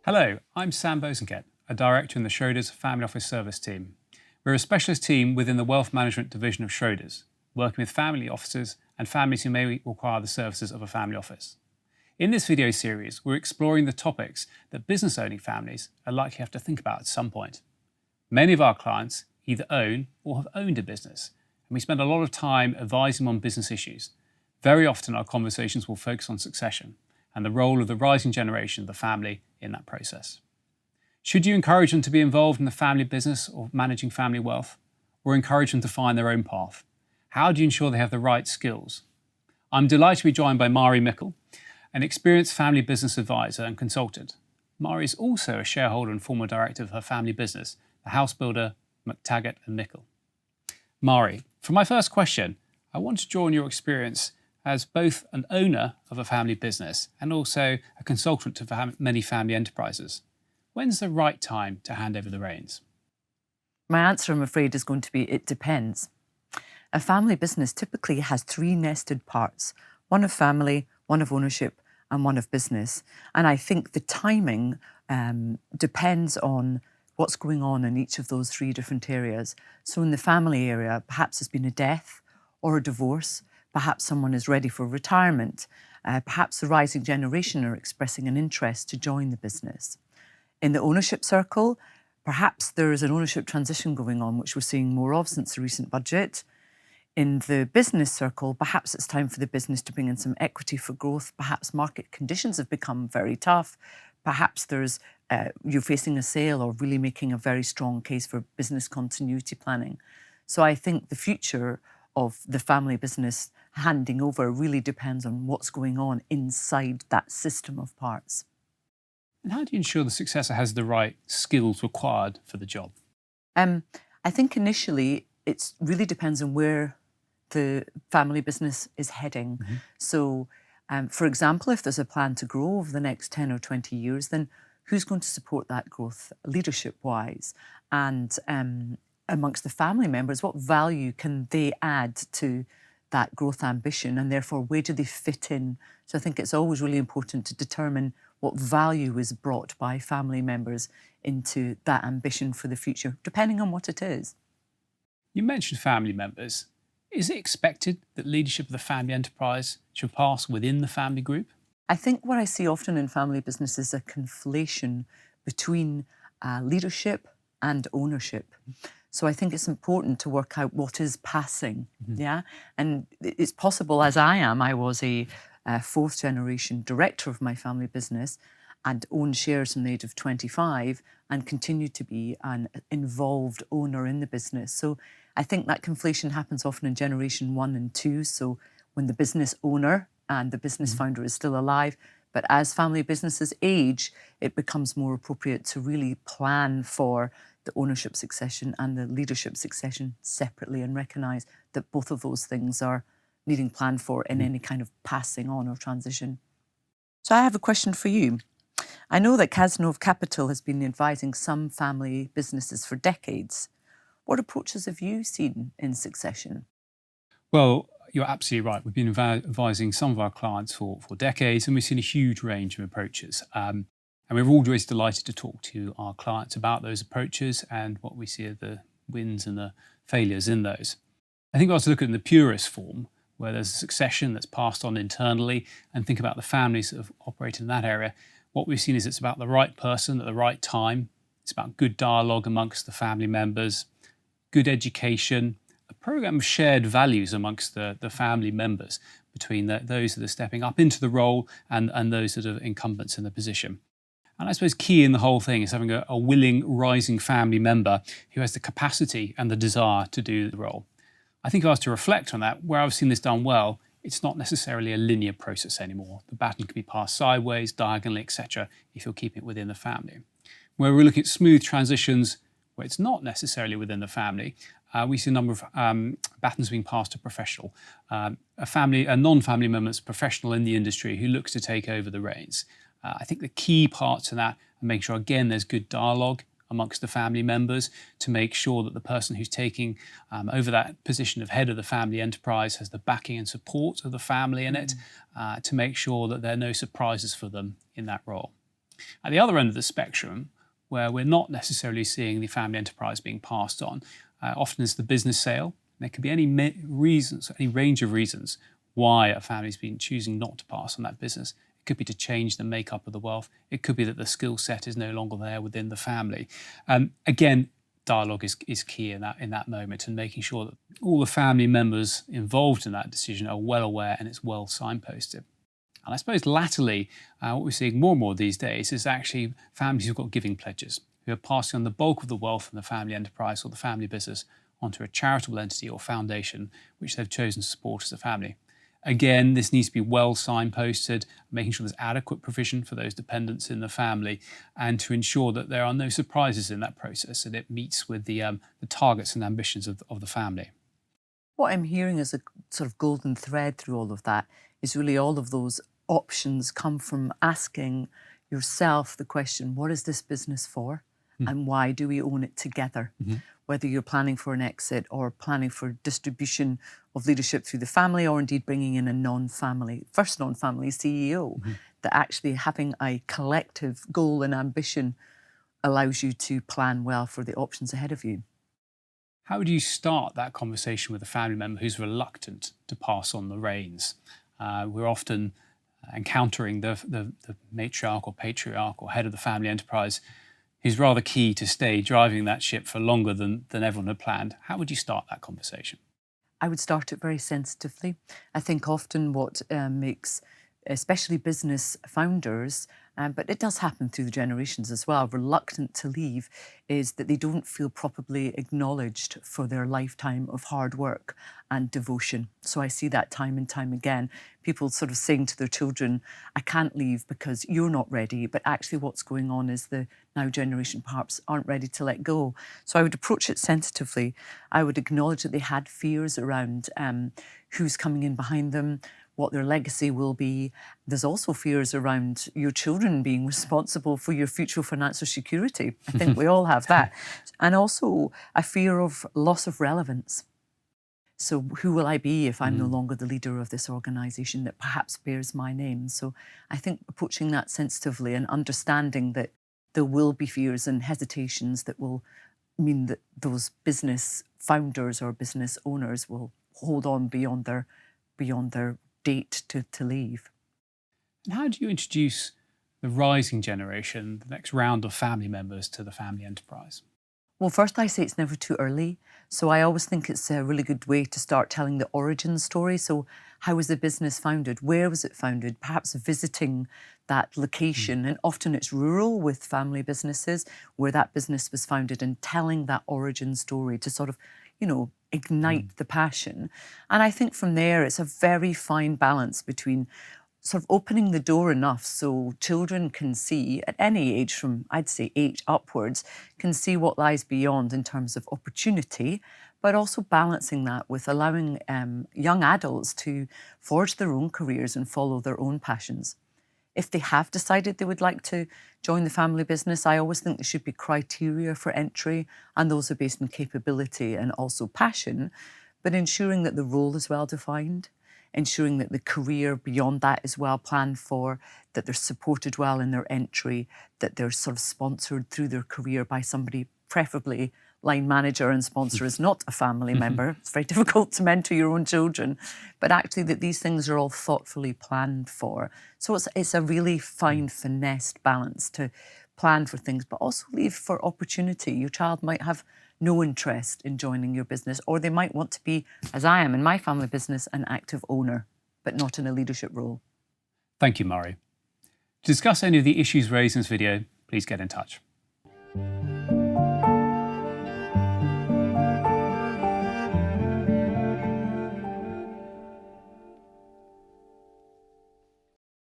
Hello, I'm Sam Bosanquet, a director in the Schroders Family Office Service team. We're a specialist team within the Wealth Management division of Schroders, working with family offices and families who may require the services of a family office. In this video series, we're exploring the topics that business-owning families are likely to have to think about at some point. Many of our clients either own or have owned a business, and we spend a lot of time advising on business issues. Very often our conversations will focus on succession and the role of the rising generation of the family in that process. Should you encourage them to be involved in the family business or managing family wealth, or encourage them to find their own path? How do you ensure they have the right skills? I'm delighted to be joined by Mairi Mickel, an experienced family business advisor and consultant. Mairi is also a shareholder and former director of her family business, the house builder McTaggart and Mickel. Mairi, for my first question, I want to draw on your experience as both an owner of a family business and also a consultant to many family enterprises. When's the right time to hand over the reins? My answer, I'm afraid, is going to be it depends. A family business typically has three nested parts, one of family, one of ownership, and one of business. And I think the timing depends on what's going on in each of those three different areas. So in the family area, perhaps there's been a death or a divorce. Perhaps someone is ready for retirement. Perhaps the rising generation are expressing an interest to join the business. In the ownership circle, perhaps there is an ownership transition going on, which we're seeing more of since the recent budget. In the business circle, perhaps it's time for the business to bring in some equity for growth. Perhaps market conditions have become very tough. Perhaps you're facing a sale or really making a very strong case for business continuity planning. So I think the future of the family business handing over really depends on what's going on inside that system of parts. And how do you ensure the successor has the right skills required for the job? I think initially it really depends on where the family business is heading. Mm-hmm. So, for example, if there's a plan to grow over the next 10 or 20 years, then who's going to support that growth leadership-wise? And amongst the family members, what value can they add to that growth ambition, and therefore where do they fit in? So I think it's always really important to determine what value is brought by family members into that ambition for the future, depending on what it is. You mentioned family members. Is it expected that leadership of the family enterprise should pass within the family group? I think what I see often in family business is a conflation between leadership and ownership. So I think it's important to work out what is passing, yeah? And it's possible, as I was a fourth generation director of my family business and owned shares from the age of 25 and continued to be an involved owner in the business. So I think that conflation happens often in generation 1 and 2. So when the business owner and the business founder is still alive, but as family businesses age, it becomes more appropriate to really plan for the ownership succession and the leadership succession separately and recognise that both of those things are needing planned for in any kind of passing on or transition. So I have a question for you. I know that Cazenove Capital has been advising some family businesses for decades. What approaches have you seen in succession? Well, you're absolutely right. We've been advising some of our clients for decades, and we've seen a huge range of approaches. And we're always delighted to talk to our clients about those approaches and what we see are the wins and the failures in those. I think we also look at it in the purest form, where there's a succession that's passed on internally, and think about the families that have operated in that area. What we've seen is it's about the right person at the right time. It's about good dialogue amongst the family members, good education, a program of shared values amongst the family members between those that are stepping up into the role and those that are incumbents in the position. And I suppose key in the whole thing is having a willing, rising family member who has the capacity and the desire to do the role. I think if I was to reflect on that, where I've seen this done well, it's not necessarily a linear process anymore. The baton can be passed sideways, diagonally, etc., if you're keeping it within the family. Where we're looking at smooth transitions, where it's not necessarily within the family, we see a number of batons being passed to professional. A non-family member that's professional in the industry who looks to take over the reins. I think the key part to that, and make sure, again, there's good dialogue amongst the family members to make sure that the person who's taking over that position of head of the family enterprise has the backing and support of the family in it, to make sure that there are no surprises for them in that role. At the other end of the spectrum, where we're not necessarily seeing the family enterprise being passed on, often is the business sale. There could be any reasons, any range of reasons why a family's been choosing not to pass on that business. It could be to change the makeup of the wealth. It could be that the skill set is no longer there within the family. Again, dialogue is key in that moment, and making sure that all the family members involved in that decision are well aware and it's well signposted. And I suppose latterly, what we're seeing more and more these days is actually families who've got giving pledges, who are passing on the bulk of the wealth from the family enterprise or the family business onto a charitable entity or foundation which they've chosen to support as a family. Again, this needs to be well signposted, making sure there's adequate provision for those dependents in the family, and to ensure that there are no surprises in that process and it meets with the targets and ambitions of the family. What I'm hearing as a sort of golden thread through all of that is really all of those options come from asking yourself the question, what is this business for? And why do we own it together? Whether you're planning for an exit or planning for distribution of leadership through the family, or indeed bringing in a first non-family CEO, that actually having a collective goal and ambition allows you to plan well for the options ahead of you. How would you start that conversation with a family member who's reluctant to pass on the reins? We're often encountering the matriarch or patriarch or head of the family enterprise who's rather key to stay driving that ship for longer than everyone had planned. How would you start that conversation? I would start it very sensitively. I think often what makes especially business founders, but it does happen through the generations as well, reluctant to leave, is that they don't feel properly acknowledged for their lifetime of hard work and devotion. So I see that time and time again. People sort of saying to their children, I can't leave because you're not ready. But actually what's going on is the now generation perhaps aren't ready to let go. So I would approach it sensitively. I would acknowledge that they had fears around who's coming in behind them, what their legacy will be. There's also fears around your children being responsible for your future financial security. I think we all have that. And also a fear of loss of relevance. So who will I be if I'm no longer the leader of this organisation that perhaps bears my name? So I think approaching that sensitively and understanding that there will be fears and hesitations that will mean that those business founders or business owners will hold on beyond their date to leave. And how do you introduce the rising generation, the next round of family members, to the family enterprise? Well, first I say it's never too early. So I always think it's a really good way to start telling the origin story. So how was the business founded? Where was it founded? Perhaps visiting that location. And often it's rural with family businesses where that business was founded, and telling that origin story to sort of, ignite the passion. And I think from there, it's a very fine balance between sort of opening the door enough so children can see, at any age from, I'd say, 8 upwards, can see what lies beyond in terms of opportunity, but also balancing that with allowing young adults to forge their own careers and follow their own passions. If they have decided they would like to join the family business, I always think there should be criteria for entry, and those are based on capability and also passion, but ensuring that the role is well defined, ensuring that the career beyond that is well planned for, that they're supported well in their entry, that they're sort of sponsored through their career by somebody, preferably line manager and sponsor is not a family member. It's very difficult to mentor your own children, but actually that these things are all thoughtfully planned for. So it's a really fine, finessed balance to plan for things, but also leave for opportunity. Your child might have no interest in joining your business, or they might want to be, as I am in my family business, an active owner, but not in a leadership role. Thank you, Mairi. To discuss any of the issues raised in this video, please get in touch.